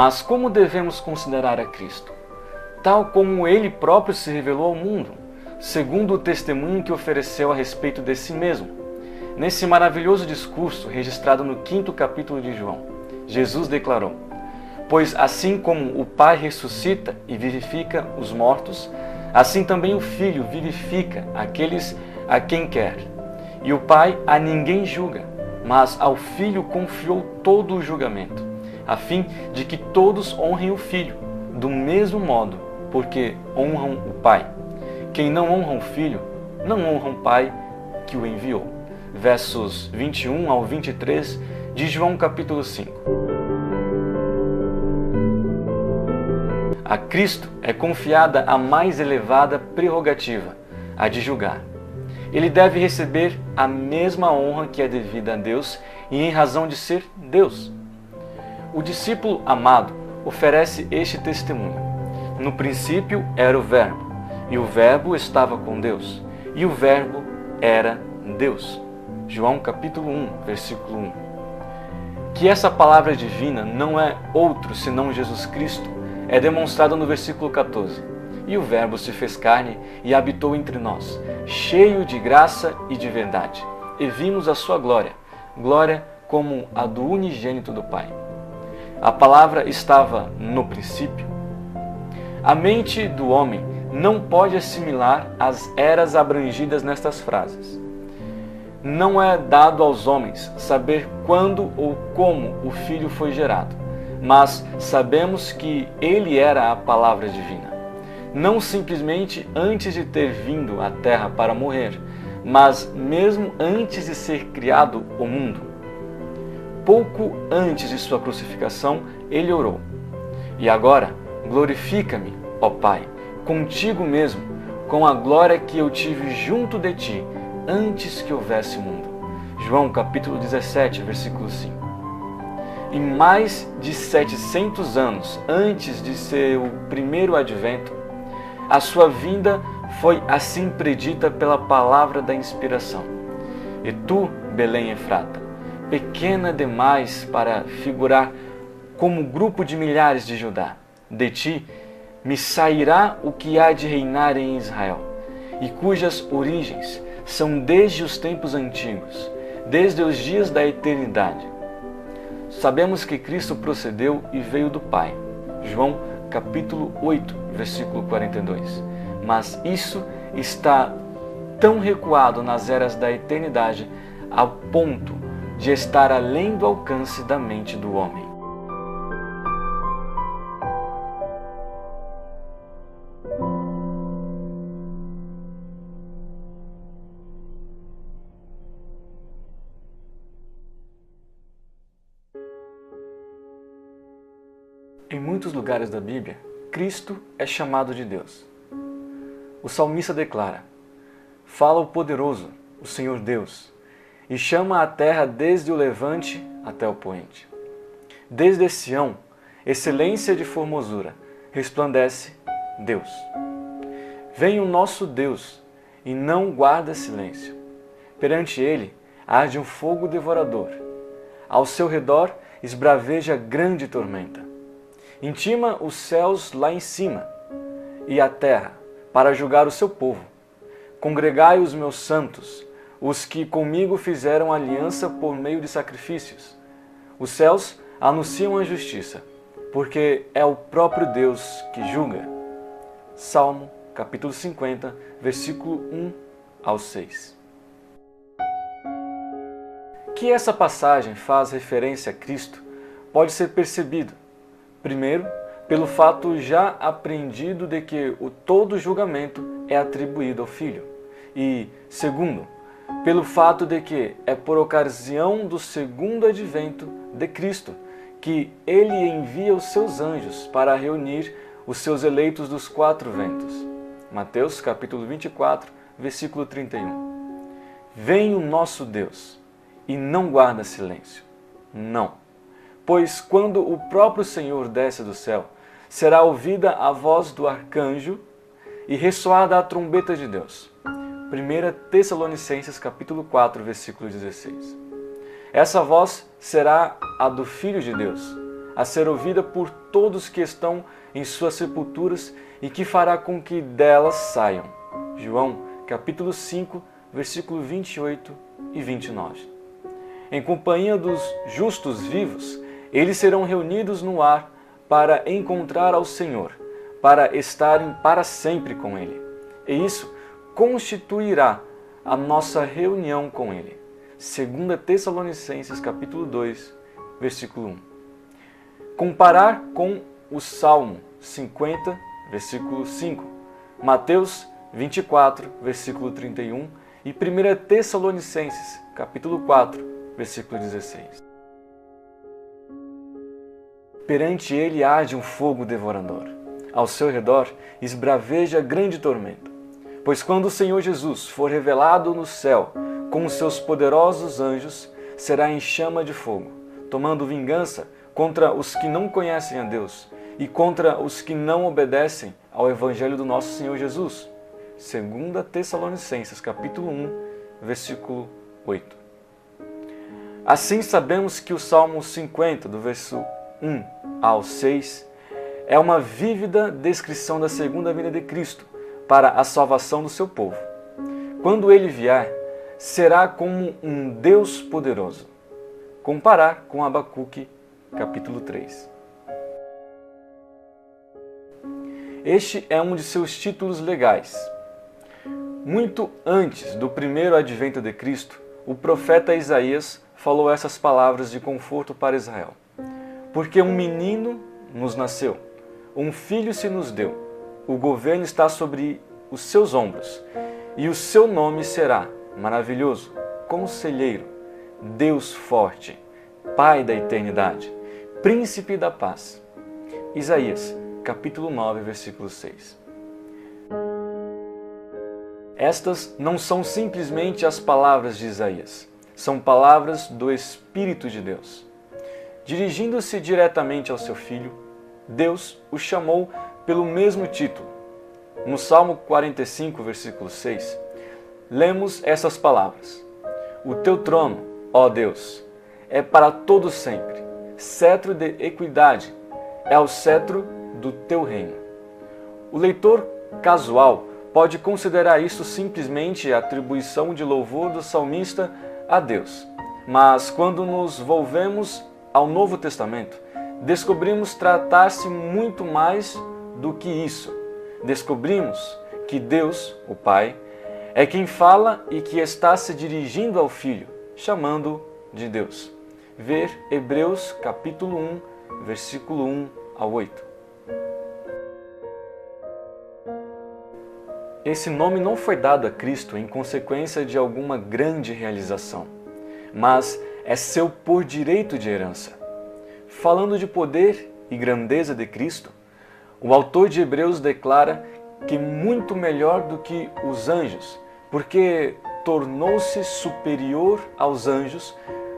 Mas como devemos considerar a Cristo? Tal como Ele próprio se revelou ao mundo, segundo o testemunho que ofereceu a respeito de si mesmo. Nesse maravilhoso discurso, registrado no 5º capítulo de João, Jesus declarou: "Pois assim como o Pai ressuscita e vivifica os mortos, assim também o Filho vivifica aqueles a quem quer. E o Pai a ninguém julga, mas ao Filho confiou todo o julgamento, a fim de que todos honrem o Filho, do mesmo modo, porque honram o Pai. Quem não honra o Filho, não honra o Pai que o enviou." Versos 21 ao 23 de João capítulo 5. A Cristo é confiada a mais elevada prerrogativa, a de julgar. Ele deve receber a mesma honra que é devida a Deus e em razão de ser Deus. O discípulo amado oferece este testemunho: "No princípio era o Verbo, e o Verbo estava com Deus, e o Verbo era Deus." João capítulo 1, versículo 1. Que essa palavra divina não é outro senão Jesus Cristo é demonstrado no versículo 14. "E o Verbo se fez carne e habitou entre nós, cheio de graça e de verdade, e vimos a sua glória, glória como a do unigênito do Pai." A palavra estava no princípio. A mente do homem não pode assimilar as eras abrangidas nestas frases. Não é dado aos homens saber quando ou como o Filho foi gerado, mas sabemos que ele era a palavra divina. Não simplesmente antes de ter vindo à Terra para morrer, mas mesmo antes de ser criado o mundo. Pouco antes de sua crucificação, ele orou: "E agora, glorifica-me, ó Pai, contigo mesmo, com a glória que eu tive junto de ti, antes que houvesse mundo." João capítulo 17, versículo 5. E mais de 700 anos antes de seu primeiro advento, a sua vinda foi assim predita pela palavra da inspiração: "E tu, Belém Efrata, pequena demais para figurar como grupo de milhares de Judá, de ti me sairá o que há de reinar em Israel, e cujas origens são desde os tempos antigos, desde os dias da eternidade." Sabemos que Cristo procedeu e veio do Pai. João capítulo 8, versículo 42. Mas isso está tão recuado nas eras da eternidade ao ponto de estar além do alcance da mente do homem. Em muitos lugares da Bíblia, Cristo é chamado de Deus. O salmista declara: "Fala o poderoso, o Senhor Deus, e chama a terra desde o levante até o poente. Desde Sião, excelência de formosura, resplandece Deus. Vem o nosso Deus e não guarda silêncio. Perante ele arde um fogo devorador. Ao seu redor esbraveja grande tormenta. Intima os céus lá em cima e a terra para julgar o seu povo. Congregai os meus santos, os que comigo fizeram aliança por meio de sacrifícios. Os céus anunciam a justiça, porque é o próprio Deus que julga." Salmo capítulo 50, versículo 1 ao 6. Que essa passagem faz referência a Cristo pode ser percebido, primeiro, pelo fato já aprendido de que o todo julgamento é atribuído ao Filho, e, segundo, pelo fato de que é por ocasião do segundo advento de Cristo que ele envia os seus anjos para reunir os seus eleitos dos quatro ventos. Mateus capítulo 24, versículo 31. Vem o nosso Deus e não guarda silêncio. Não. Pois quando o próprio Senhor desce do céu, será ouvida a voz do arcanjo e ressoada a trombeta de Deus. 1 Tessalonicenses capítulo 4, versículo 16. Essa voz será a do Filho de Deus, a ser ouvida por todos que estão em suas sepulturas e que fará com que delas saiam. João, capítulo 5, versículo 28 e 29. Em companhia dos justos vivos, eles serão reunidos no ar para encontrar ao Senhor, para estarem para sempre com Ele. E isso constituirá a nossa reunião com Ele. 2 Tessalonicenses capítulo 2, versículo 1. Comparar com o Salmo 50, versículo 5, Mateus 24, versículo 31 e 1 Tessalonicenses capítulo 4, versículo 16. Perante ele arde um fogo devorador. Ao seu redor esbraveja grande tormenta. Pois quando o Senhor Jesus for revelado no céu com os seus poderosos anjos, será em chama de fogo, tomando vingança contra os que não conhecem a Deus e contra os que não obedecem ao Evangelho do nosso Senhor Jesus. 2 Tessalonicenses capítulo 1, versículo 8. Assim sabemos que o Salmo 50, do verso 1 ao 6, é uma vívida descrição da segunda vinda de Cristo para a salvação do seu povo. Quando ele vier, será como um Deus poderoso. Comparar com Abacuque, capítulo 3. Este é um de seus títulos legais. Muito antes do primeiro advento de Cristo, o profeta Isaías falou essas palavras de conforto para Israel. Porque um menino nos nasceu, um filho se nos deu, o governo está sobre os seus ombros, e o seu nome será Maravilhoso, Conselheiro, Deus Forte, Pai da Eternidade, Príncipe da Paz. Isaías, capítulo 9, versículo 6. Estas não são simplesmente as palavras de Isaías, são palavras do Espírito de Deus. Dirigindo-se diretamente ao seu filho, Deus o chamou pelo mesmo título. No Salmo 45, versículo 6, lemos essas palavras: O teu trono, ó Deus, é para todo sempre. Cetro de equidade é o cetro do teu reino. O leitor casual pode considerar isso simplesmente a atribuição de louvor do salmista a Deus. Mas quando nos volvemos ao Novo Testamento, descobrimos tratar-se muito mais do que isso. Descobrimos que Deus, o Pai, é quem fala e que está se dirigindo ao Filho, chamando-o de Deus. Ver Hebreus capítulo 1, versículo 1 ao 8. Esse nome não foi dado a Cristo em consequência de alguma grande realização, mas é seu por direito de herança. Falando de poder e grandeza de Cristo, o autor de Hebreus declara que muito melhor do que os anjos, porque tornou-se superior aos anjos,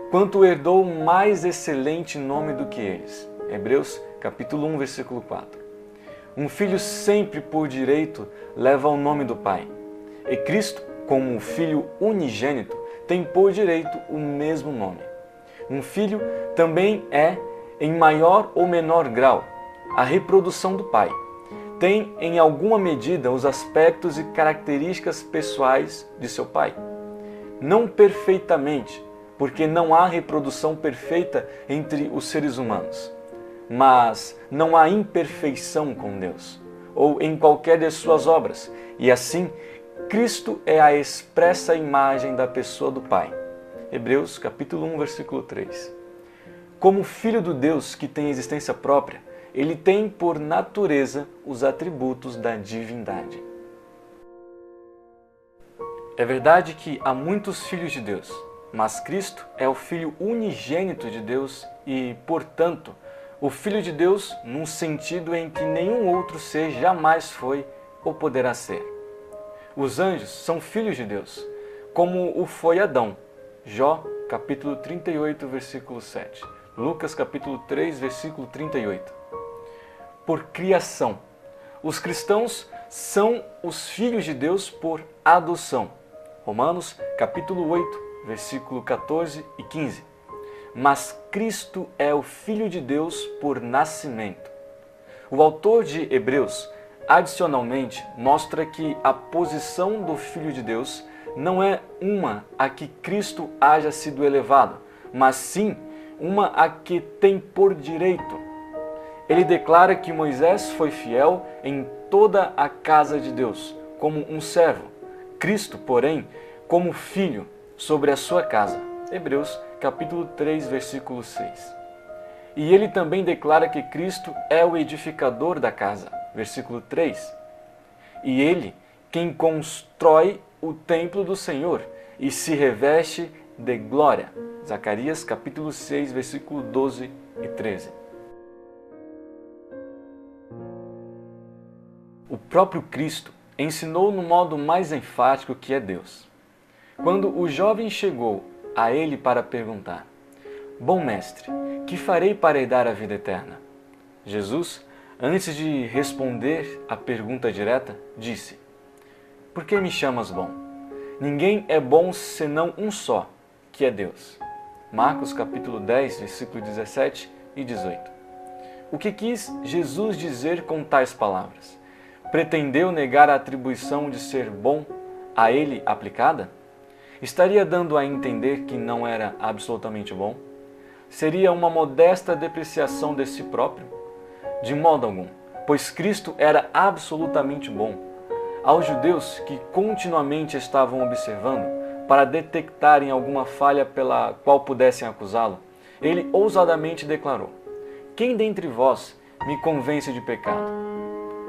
quanto herdou mais excelente nome do que eles. Hebreus capítulo 1, versículo 4. Um filho sempre por direito leva o nome do Pai. E Cristo, como filho unigênito, tem por direito o mesmo nome. Um filho também é, em maior ou menor grau, a reprodução do Pai. Tem, em alguma medida, os aspectos e características pessoais de seu pai. Não perfeitamente, porque não há reprodução perfeita entre os seres humanos. Mas não há imperfeição com Deus, ou em qualquer de suas obras, e assim, Cristo é a expressa imagem da pessoa do Pai. Hebreus capítulo 1, versículo 3. Como filho do Deus que tem existência própria, ele tem por natureza os atributos da divindade. É verdade que há muitos filhos de Deus, mas Cristo é o Filho unigênito de Deus e, portanto, o Filho de Deus num sentido em que nenhum outro ser jamais foi ou poderá ser. Os anjos são filhos de Deus, como o foi Adão. Jó, capítulo 38, versículo 7. Lucas, capítulo 3, versículo 38. Por criação. Os cristãos são os filhos de Deus por adoção. Romanos, capítulo 8, versículo 14 e 15. mas Cristo é o Filho de Deus por nascimento. O autor de Hebreus, adicionalmente, mostra que a posição do Filho de Deus não é uma a que Cristo haja sido elevado, mas sim uma a que tem por direito. Ele declara que Moisés foi fiel em toda a casa de Deus, como um servo. Cristo, porém, como filho sobre a sua casa. Hebreus capítulo 3, versículo 6. E ele também declara que Cristo é o edificador da casa. Versículo 3. E ele, quem constrói o templo do Senhor e se reveste de glória. Zacarias capítulo 6, versículo 12 e 13. O próprio Cristo ensinou no modo mais enfático que é Deus. Quando o jovem chegou a ele para perguntar: Bom mestre, que farei para herdar a vida eterna? Jesus, antes de responder a pergunta direta, disse: Por que me chamas bom? Ninguém é bom senão um só, que é Deus. Marcos capítulo 10, versículo 17 e 18. O que quis Jesus dizer com tais palavras? Pretendeu negar a atribuição de ser bom a ele aplicada? Estaria dando a entender que não era absolutamente bom? Seria uma modesta depreciação de si próprio? De modo algum, pois Cristo era absolutamente bom. Aos judeus que continuamente estavam observando para detectarem alguma falha pela qual pudessem acusá-lo, ele ousadamente declarou: Quem dentre vós me convence de pecado?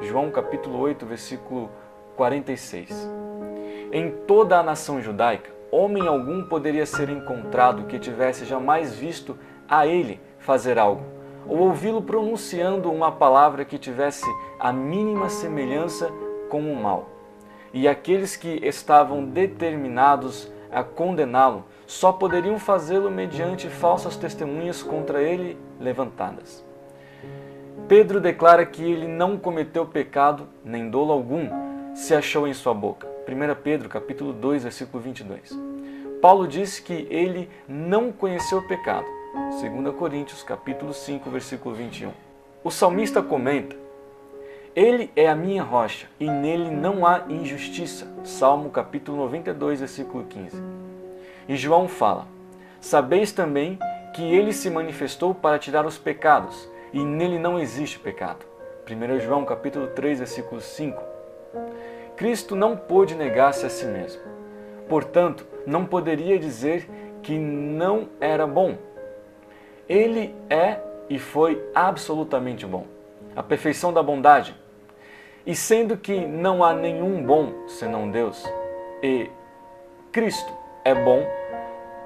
João capítulo 8, versículo 46. Em toda a nação judaica, homem algum poderia ser encontrado que tivesse jamais visto a ele fazer algo, ou ouvi-lo pronunciando uma palavra que tivesse a mínima semelhança com o mal. E aqueles que estavam determinados a condená-lo só poderiam fazê-lo mediante falsas testemunhas contra ele levantadas. Pedro declara que ele não cometeu pecado, nem dolo algum se achou em sua boca. 1 Pedro capítulo 2, versículo 22. Paulo diz que ele não conheceu o pecado. 2 Coríntios capítulo 5, versículo 21. O salmista comenta: Ele é a minha rocha, e nele não há injustiça. Salmo capítulo 92, versículo 15. E João fala: Sabeis também que ele se manifestou para tirar os pecados, e nele não existe pecado. 1 João capítulo 3, versículo 5. Cristo não pôde negar-se a si mesmo. Portanto, não poderia dizer que não era bom. Ele é e foi absolutamente bom. A perfeição da bondade. E sendo que não há nenhum bom senão Deus, e Cristo é bom,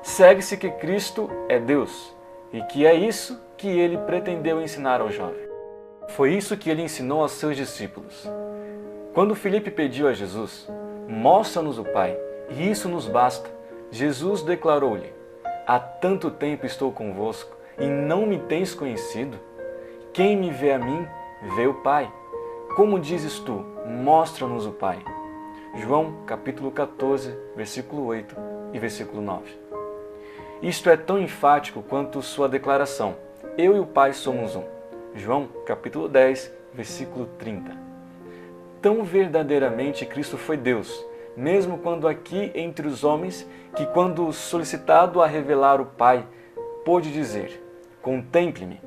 segue-se que Cristo é Deus, e que é isso que ele pretendeu ensinar ao jovem. Foi isso que ele ensinou aos seus discípulos. Quando Filipe pediu a Jesus: Mostra-nos o Pai, e isso nos basta, Jesus declarou-lhe: Há tanto tempo estou convosco, e não me tens conhecido? Quem me vê a mim, vê o Pai. Como dizes tu: Mostra-nos o Pai? João capítulo 14, versículo 8 e versículo 9. Isto é tão enfático quanto sua declaração: Eu e o Pai somos um. João capítulo 10, versículo 30. Tão verdadeiramente Cristo foi Deus, mesmo quando aqui entre os homens, que quando solicitado a revelar o Pai, pôde dizer: Contemple-me.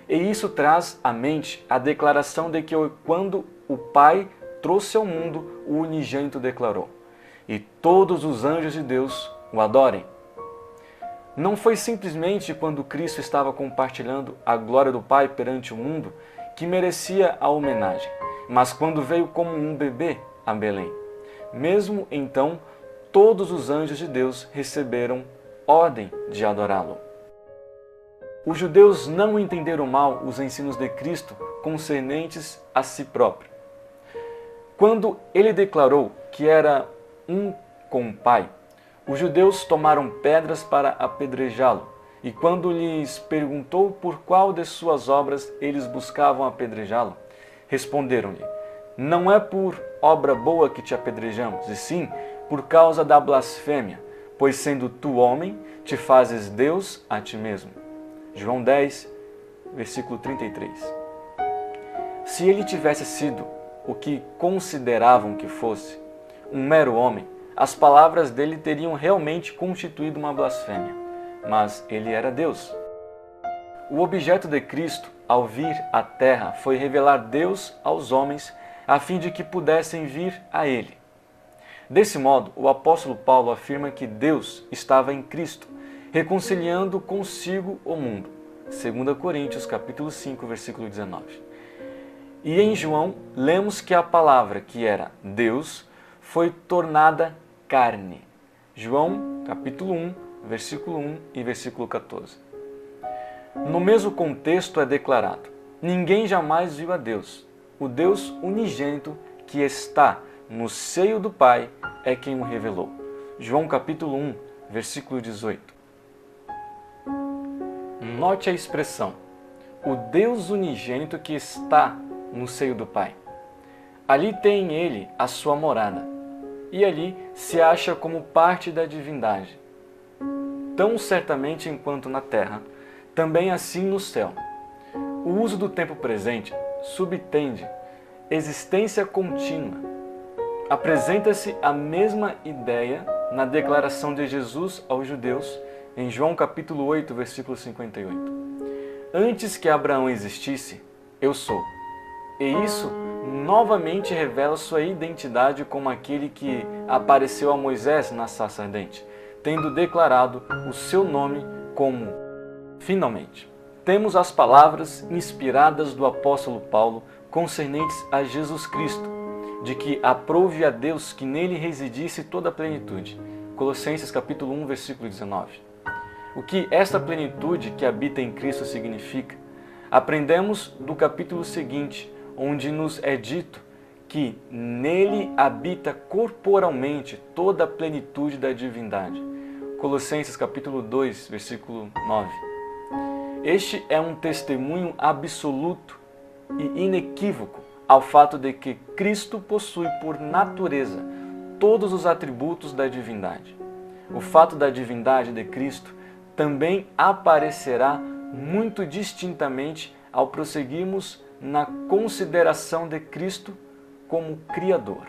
E isso traz à mente a declaração de que quando o Pai trouxe ao mundo, o unigênito declarou: E todos os anjos de Deus o adorem. Não foi simplesmente quando Cristo estava compartilhando a glória do Pai perante o mundo que merecia a homenagem, mas quando veio como um bebê a Belém. Mesmo então, todos os anjos de Deus receberam ordem de adorá-lo. Os judeus não entenderam mal os ensinos de Cristo concernentes a si próprio. Quando ele declarou que era um com o Pai, os judeus tomaram pedras para apedrejá-lo, e quando lhes perguntou por qual de suas obras eles buscavam apedrejá-lo, responderam-lhe: Não é por obra boa que te apedrejamos, e sim por causa da blasfêmia, pois sendo tu homem, te fazes Deus a ti mesmo. João 10, versículo 33. Se ele tivesse sido o que consideravam que fosse, um mero homem, as palavras dele teriam realmente constituído uma blasfêmia, mas ele era Deus. O objeto de Cristo, ao vir à terra, foi revelar Deus aos homens, a fim de que pudessem vir a ele. Desse modo, o apóstolo Paulo afirma que Deus estava em Cristo, reconciliando consigo o mundo. 2 Coríntios capítulo 5, versículo 19. E em João, lemos que a palavra, que era Deus, foi tornada carne. João capítulo 1, versículo 1 e versículo 14. No mesmo contexto é declarado: ninguém jamais viu a Deus. O Deus unigênito que está no seio do Pai é quem o revelou. João capítulo 1, versículo 18. Note a expressão: o Deus unigênito que está no seio do Pai. Ali tem ele a sua morada, e ali se acha como parte da divindade. Tão certamente enquanto na terra, também assim no céu. O uso do tempo presente subtende existência contínua. Apresenta-se a mesma ideia na declaração de Jesus aos judeus em João capítulo 8, versículo 58. Antes que Abraão existisse, eu sou. E isso novamente revela sua identidade como aquele que apareceu a Moisés na sarça ardente, tendo declarado o seu nome como finalmente. Temos as palavras inspiradas do apóstolo Paulo concernentes a Jesus Cristo, de que aprouve a Deus que nele residisse toda a plenitude. Colossenses capítulo 1, versículo 19. O que esta plenitude que habita em Cristo significa? Aprendemos do capítulo seguinte, onde nos é dito que nele habita corporalmente toda a plenitude da divindade. Colossenses capítulo 2, versículo 9. Este é um testemunho absoluto e inequívoco ao fato de que Cristo possui por natureza todos os atributos da divindade. O fato da divindade de Cristo também aparecerá muito distintamente ao prosseguirmos na consideração de Cristo como Criador.